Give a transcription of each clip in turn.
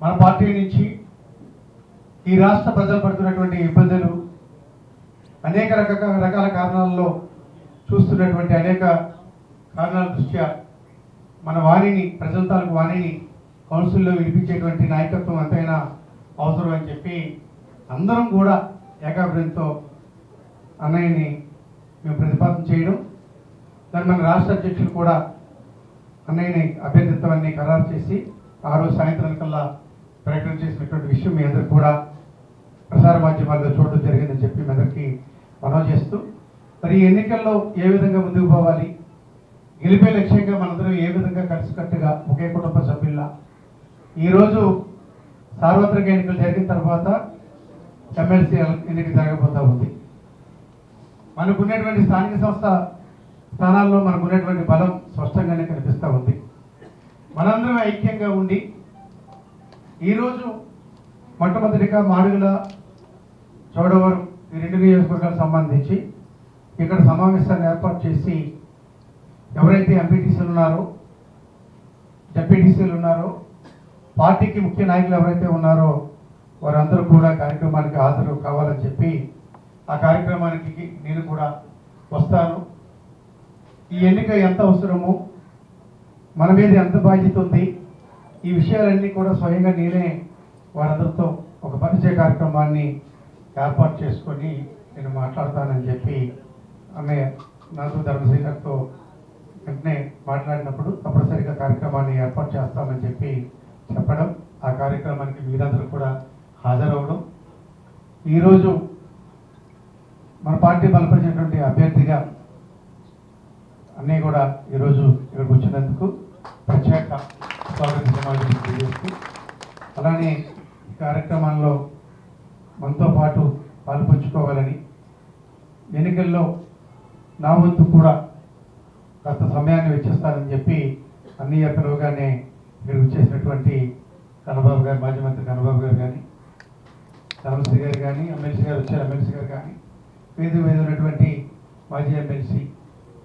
మన పార్టీ నుంచి ఈ రాష్ట్ర ప్రజలు పడుతున్నటువంటి ఇబ్బందులు అనేక రకాల కారణాలలో చూస్తున్నటువంటి అనేక కారణాల దృష్ట్యా మన వాణిని ప్రజల తాలూకు వాణిని కౌన్సిల్లో వినిపించేటువంటి నాయకత్వం అంతైనా అవసరం అని చెప్పి అందరం కూడా ఏకాగ్రహంతో అన్నయ్యని మేము ప్రతిపాదన చేయడం, దాన్ని మన రాష్ట్ర అధ్యక్షులు కూడా అన్నయ్యని అభ్యర్థిత్వాన్ని ఖరారు చేసి ఆ రోజు సాయంత్రం కల్లా ప్రకటన చేసినటువంటి విషయం మీ అందరికి కూడా ప్రసార మాధ్యమాల్లో చూడడం జరిగిందని చెప్పి మీ అందరికీ మనవి చేస్తూ, మరి ఈ ఎన్నికల్లో ఏ విధంగా ముందుకు పోవాలి, గెలిపే లక్ష్యంగా మనందరం ఏ విధంగా కలిసికట్టుగా ఒకే కుటుంబ సభ్యుల్లా ఈరోజు సార్వత్రిక ఎన్నికలు జరిగిన తర్వాత ఎమ్మెల్సీ ఎన్నిక జరగబోతూ ఉంది. మనకున్నటువంటి స్థానిక సంస్థ స్థానాల్లో మనకున్నటువంటి బలం స్పష్టంగానే కనిపిస్తూ ఉంది. మనందరం ఐక్యంగా ఉండి ఈరోజు మొట్టమొదటిగా మాడుగుల, చోడవరం ఈ 2 నియోజకవర్గాలకు సంబంధించి ఇక్కడ సమావేశాన్ని ఏర్పాటు చేసి ఎవరైతే ఎంపీటీసీలు ఉన్నారో, జెడ్పీటీసీలు ఉన్నారో, పార్టీకి ముఖ్య నాయకులు ఎవరైతే ఉన్నారో వారందరూ కూడా కార్యక్రమానికి హాజరు కావాలని చెప్పి ఆ కార్యక్రమానికి నేను కూడా వస్తాను. ఈ ఎన్నిక ఎంత అవసరమో, మన మీద ఎంత బాధ్యత ఉంది, ఈ విషయాలన్నీ కూడా స్వయంగా నేనే వారందరితో ఒక పరిచయ కార్యక్రమాన్ని ఏర్పాటు చేసుకొని నేను మాట్లాడతానని చెప్పి అన్నయ్య నాతో ధర్మశ్రీ గారితో వెంటనే మాట్లాడినప్పుడు తప్పనిసరిగా కార్యక్రమాన్ని ఏర్పాటు చేస్తామని చెప్పి చెప్పడం, ఆ కార్యక్రమానికి మీరందరూ కూడా హాజరవడం, ఈరోజు మన పార్టీ బలపరిచినటువంటి అభ్యర్థిగా అన్నయ్య కూడా ఈరోజు ఇక్కడికి వచ్చినందుకు ప్రత్యేక స్వాగతం సమాజం తెలియజేస్తూ, అలానే ఈ కార్యక్రమంలో మనతో పాటు పాల్పంచుకోవాలని, ఎన్నికల్లో నా వంతు కూడా కాస్త సమయాన్ని వెచ్చిస్తానని చెప్పి అన్నయ్య పిలువగానే ఇక్కడికి వచ్చేసినటువంటి కన్నబాబు గారు, మాజీ మంత్రి కన్నబాబు గారు కానీ, ధర్మశ్రీ గారు కానీ, ఎమ్మెల్సీ గారు వచ్చారు, ఎమ్మెల్సీ గారు కానీ, వేదిక మీద ఉన్నటువంటి మాజీ ఎమ్మెల్సీ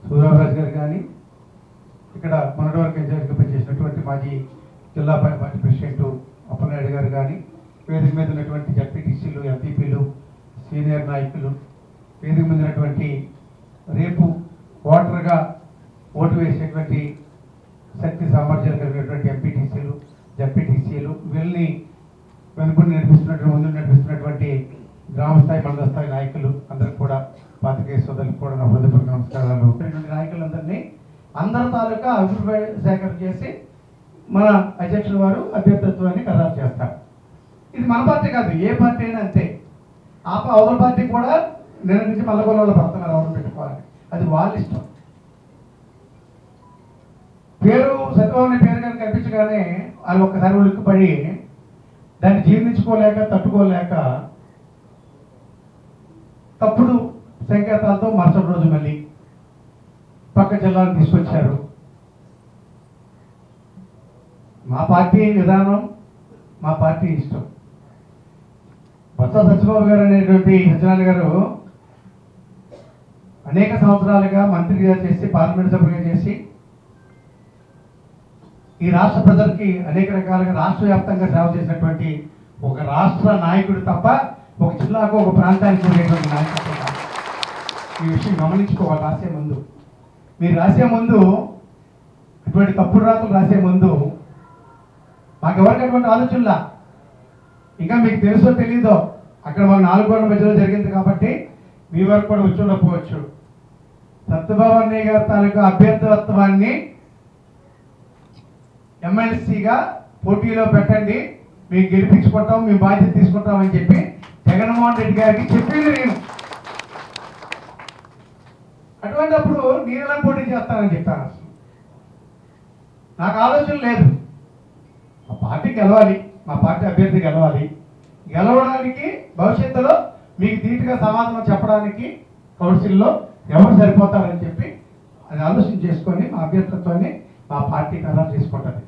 సూర్యరాజు గారు కానీ, ఇక్కడ మొన్నటి వరకు ఇన్ఛార్జిగా పనిచేసినటువంటి మాజీ జిల్లా పార్టీ ప్రెసిడెంట్ అప్పలనాయుడు గారు కానీ, వేదిక మీద ఉన్నటువంటి జడ్పీటీసీలు, ఎంపీపీలు, సీనియర్ నాయకులు, వేదిక మీద ఉన్నటువంటి రేపు ఓటర్గా ఓటు వేసేటువంటి శక్తి సామర్థ్యాలు కలిగినటువంటి ఎంపీటీసీలు, జడ్పీటీసీలు, వీళ్ళని వెనుకొని ముందు నడిపిస్తున్నటువంటి గ్రామస్థాయి, మండల స్థాయి నాయకులు అందరికి కూడా, పాత్రికేయ సోదరులకు కూడా నా హృదయపూర్వక నమస్కారాలు. నాయకులందరినీ అందరి తాలూకా అభిప్రాయ సేకరణ చేసి మన అధ్యక్షుల వారు అభ్యర్థిత్వాన్ని ఖరారు చేస్తారు. ఇది మన పార్టీ కాదు, ఏ పార్టీ అయినా అంతే. అవతల పార్టీ కూడా నిన్న నుంచి మల్లగొల్లలో పడుతున్నారు ఎవరు పెట్టుకోవాలి, అది వాళ్ళ ఇష్టం. పేరు సత్యవామి పేరు కానీ కనిపించగానే వాళ్ళు ఒక్కసారి ఉలిక్కిపడి దాన్ని జీర్ణించుకోలేక, తట్టుకోలేక తప్పుడు సంకేతాలతో మరుసటి రోజు మళ్ళీ పక్క జిల్లాను తీసుకొచ్చారు. మా పార్టీ విధానం, మా పార్టీ ఇష్టం. బొత్స సత్యబాబు గారు అనేటువంటి సత్యనారాయణ గారు అనేక సంవత్సరాలుగా మంత్రిగా చేసి, పార్లమెంట్ సభ్యులుగా చేసి, ఈ రాష్ట్ర ప్రజలకి అనేక రకాలుగా రాష్ట్ర వ్యాప్తంగా సేవ చేసినటువంటి ఒక రాష్ట్ర నాయకుడు తప్ప ఒక జిల్లాకు, ఒక ప్రాంతానికి ఉండేటువంటి నాయకత్వం. ఈ విషయం గమనించుకోవాలి. రాసే ముందు, మీరు రాసే ముందు, ఇటువంటి తప్పుడు రాతలు రాసే ముందు మాకెవరికి అటువంటి ఆలోచనలా. ఇంకా మీకు తెలుసో తెలీదో, అక్కడ మన 4 గోడల మధ్యలో జరిగింది కాబట్టి మీ వరకు కూడా వచ్చి ఉండకపోవచ్చు. సత్యబాబు అన్నయ్య గారి తాలూకా అభ్యర్థిత్వాన్ని ఎమ్మెల్సీగా పోటీలో పెట్టండి, మీకు గెలిపించుకుంటాం, మేము బాధ్యత తీసుకుంటాం అని చెప్పి జగన్మోహన్ రెడ్డి గారికి చెప్పింది నేను. అటువంటిప్పుడు నేను ఎలా పోటీ చేస్తానని చెప్పాను. నాకు ఆలోచన లేదు. మా పార్టీ గెలవాలి, మా పార్టీ అభ్యర్థి గెలవాలి. గెలవడానికి భవిష్యత్తులో మీకు ధీటుగా సమాధానం చెప్పడానికి కౌన్సిల్లో ఎవరు సరిపోతారని చెప్పి అది ఆలోచన చేసుకొని మా అభ్యర్థిత్వాన్ని మా పార్టీ ఖరారు చేసుకుంటుంది.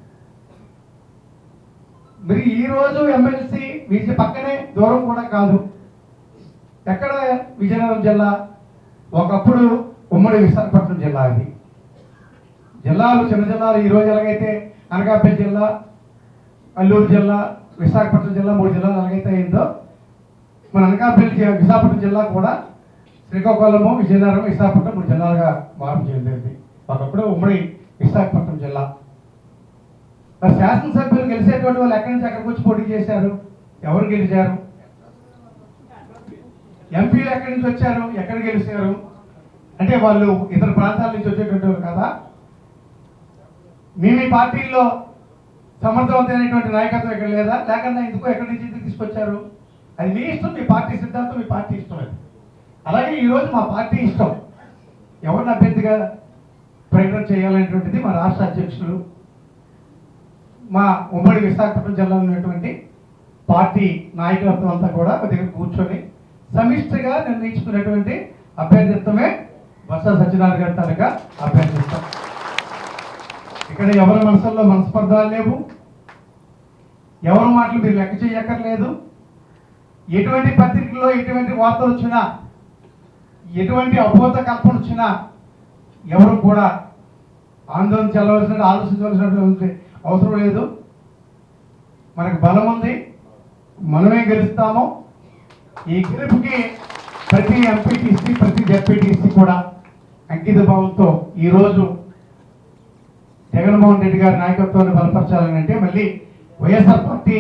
మరి ఈరోజు ఎమ్మెల్సీ పక్కనే, దూరం కూడా కాదు. ఎక్కడ? విజయనగరం జిల్లా. ఒకప్పుడు ఉమ్మడి విశాఖపట్నం జిల్లా. అది జిల్లాలు చిన్న జిల్లాలు. ఈరోజు ఎలాగైతే అనకాపల్లి జిల్లా, అల్లూరు జిల్లా, విశాఖపట్నం జిల్లా 3 జిల్లాలు ఎలాగైతే అయిందో మన అనకాపల్లి విశాఖపట్నం జిల్లా కూడా శ్రీకాకుళము, విజయనగరం, విశాఖపట్నం 3 జిల్లాలుగా మార్పు చెందింది. ఒకప్పుడు ఉమ్మడి విశాఖపట్నం జిల్లా. మరి శాసనసభ్యులు గెలిచేటువంటి వాళ్ళు ఎక్కడి నుంచి ఎక్కడికి వచ్చి పోటీ చేశారు? ఎవరు గెలిచారు? ఎంపీలు ఎక్కడి నుంచి వచ్చారు? ఎక్కడ గెలిచారు? అంటే వాళ్ళు ఇతర ప్రాంతాల నుంచి వచ్చేటువంటి వాళ్ళు కదా. మీ పార్టీల్లో సమర్థవంతమైనటువంటి నాయకత్వం ఇక్కడ లేదా? లేకుండా ఎందుకు ఎక్కడి నుంచి తీసుకొచ్చారు? అది మీ ఇష్టం, మీ పార్టీ సిద్ధాంతం, మీ పార్టీ ఇష్టం. అది అలాగే ఈరోజు మా పార్టీ ఇష్టం ఎవరిని అభ్యర్థిగా ప్రకటన చేయాలనేటువంటిది మా రాష్ట్ర అధ్యక్షులు, మా ఉమ్మడి విశాఖపట్నం జిల్లాలో ఉన్నటువంటి పార్టీ నాయకత్వం అంతా కూడా ఒక దగ్గర కూర్చొని సమిష్టిగా నిర్ణయించుకున్నటువంటి అభ్యర్థిత్వమే బొత్స సత్యనారాయణ గారి తాలూకా అభ్యర్థిత్వం. ఇక్కడ ఎవరి మనసుల్లో మనస్పర్ధాలు లేవు, ఎవరి మాటలు మీరు లెక్క చేయక్కర్లేదు. ఎటువంటి పత్రికల్లో ఎటువంటి వార్తలు వచ్చినా, ఎటువంటి అబోధ కల్పన వచ్చినా ఎవరు కూడా ఆందోళన చెల్లవలసిన, ఆలోచించవలసిన అవసరం లేదు. మనకు బలం ఉంది, మనమే గెలుస్తాము. ఈ గెలుపుకి ప్రతి ఎంపీటీసీ, ప్రతి జెడ్పీటీసీ కూడా అంకిత భావంతో ఈరోజు జగన్మోహన్ రెడ్డి గారి నాయకత్వాన్ని బలపరచాలని అంటే, మళ్ళీ వైఎస్ఆర్ పార్టీ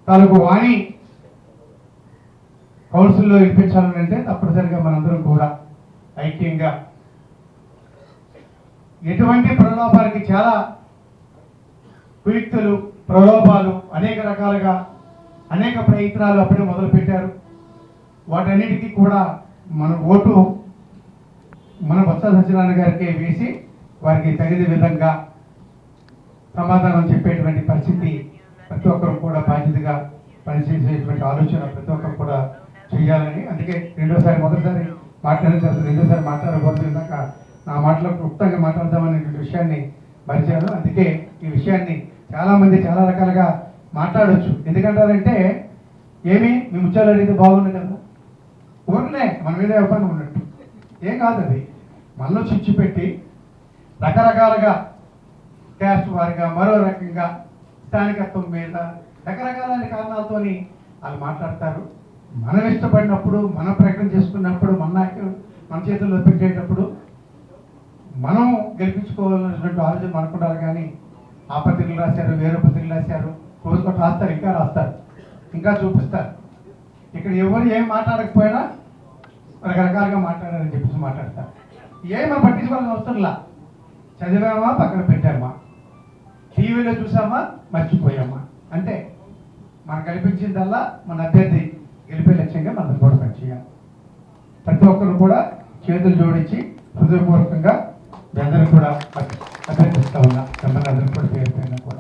తాలూకు వాణి కౌన్సిల్లో ఇప్పించాలని అంటే తప్పనిసరిగా మనందరం కూడా ఐక్యంగా, ఎటువంటి ప్రలోభానికి చాలా కుయుక్తులు, ప్రలోభాలు అనేక రకాలుగా అనేక ప్రయత్నాలు అప్పుడే మొదలుపెట్టారు. వాటన్నిటికీ కూడా మన ఓటు మన బొత్స సత్యనారాయణ గారికి వేసి వారికి తగిన విధంగా సమాధానం చెప్పేటువంటి పరిస్థితి ప్రతి ఒక్కరు కూడా బాధ్యతగా పనిచేసేటువంటి ఆలోచన ప్రతి ఒక్కరు కూడా చేయాలని, అందుకే మొదటిసారి మాట్లాడిన తర్వాత రెండోసారి మాట్లాడకూడదు, ఇందాక నా మాటలో క్లుప్తంగా మాట్లాడదామనేటువంటి విషయాన్ని మరిచాను. అందుకే ఈ విషయాన్ని చాలామంది చాలా రకాలుగా మాట్లాడవచ్చు. ఎందుకంటారంటే, ఏమి మీ ముచ్చాలు అడిగితే బాగుంది కదా, ఊరినే మన మీద వ్యాపారం ఉన్నట్టు ఏం కాదు. అది మనలో చిచ్చు పెట్టి రకరకాలుగా క్యాస్ట్ వారిగా, మరో రకంగా స్థానికత్వం మీద రకరకాల కారణాలతోని వాళ్ళు మాట్లాడతారు. మనం ఇష్టపడినప్పుడు, మనం ప్రకటన చేసుకున్నప్పుడు, మన చేతుల్లో పెట్టేటప్పుడు మనం గెలిపించుకోవాలనేటువంటి ఆలోచన మనకుండాలి. కానీ ఆ పత్రికలు రాశారు, వేరే పత్రికలు రాశారు, రోజుకొక రాస్తారు, ఇంకా రాస్తారు, ఇంకా చూపిస్తారు. ఇక్కడ ఎవరు ఏం మాట్లాడకపోయినా రకరకాలుగా మాట్లాడారని చెప్పేసి మాట్లాడతారు. ఏమో పట్టించుకోవాలని అవసరంలా, చదివామా పక్కన పెట్టామా, టీవీలో చూసామా మర్చిపోయామా, అంటే మనకు కల్పించిందల్లా మన అభ్యర్థి గెలిపే లక్ష్యంగా మనం కూడా పనిచేయాలి. ప్రతి ఒక్కరు కూడా చేతులు జోడించి హృదయపూర్వకంగా